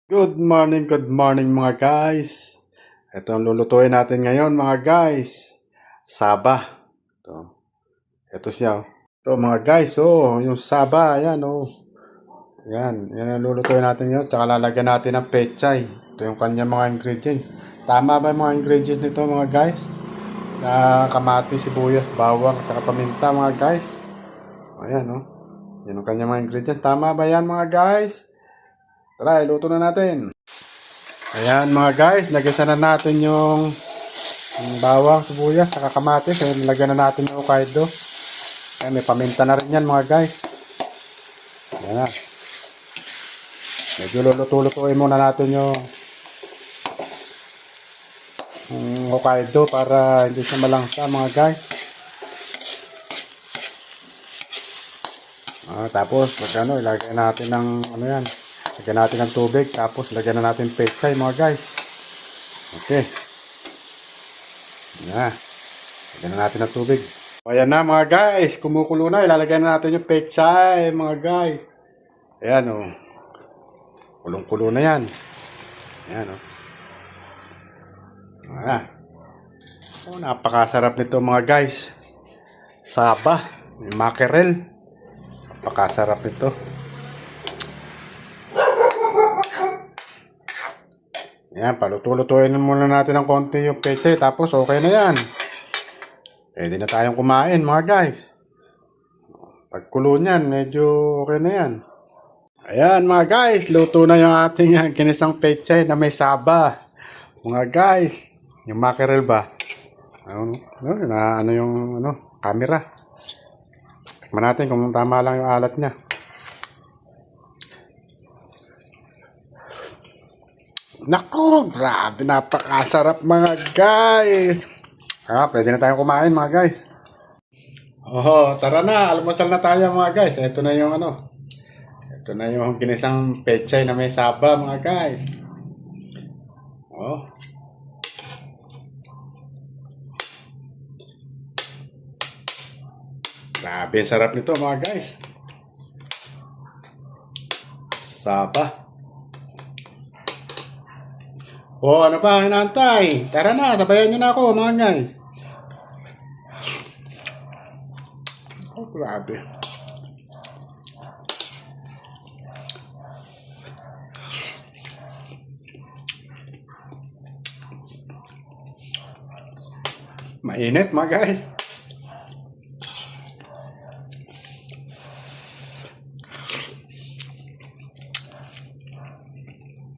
Good morning mga guys. Ito ang lulutuin natin ngayon mga guys. Saba. Ito siya. Ito mga guys, yung saba, ayan Yan ang lulutuin natin ngayon. Tsaka lalagyan natin ng pechay. Ito yung kanyang mga ingredients. Tama ba yung mga ingredients nito mga guys? Kamatis, sibuyas, bawang, tsaka paminta mga guys. Ayan Yan ang kanyang mga ingredients. Tama ba yan mga guys? Tara, iluto na natin. Ayan mga guys, nagisa na natin yung bawang, sibuyas, saka kamatis. Ayan, nilagyan na natin yung Hokkaido. Ayan, may paminta na rin yan mga guys. Ayan na. Medyo luluto-lutuin muna natin yung Hokkaido para hindi siya malangsa mga guys. Tapos ilagay natin ng yan. Lagyan natin ng tubig, tapos lagyan na natin pechay mga guys. Okay. Yan. Lagyan na natin ng tubig. Ayan na mga guys, kumukulo na. Ilalagay na natin yung pechay mga guys. Ayan Kulong-kulo na yan. Ayan napakasarap nito mga guys. Saba, may mackerel. Napakasarap nito. Yan, paluto-lutuin muna natin ng konti yung pechay, tapos okay na yan. Pwede na tayong kumain mga guys. Pagkulo niyan, medyo okay na yan. Ayan mga guys, luto na yung ating ginisang pechay na may saba. Mga guys, yung mackerel ba? Yung camera. Tikman natin kung tama lang yung alat niya. Nako, grabe, napakasarap mga guys. Pwede na tayong kumain mga guys. Tara na, almusal na tayo mga guys. Ito na yung Ito na yung ginisang pechay na may saba mga guys. Grabe, sarap nito mga guys. Saba. Ano pa hinahantay? Tara na, tabayan nyo na ako mga guys. Grabe. Mainit mga guys.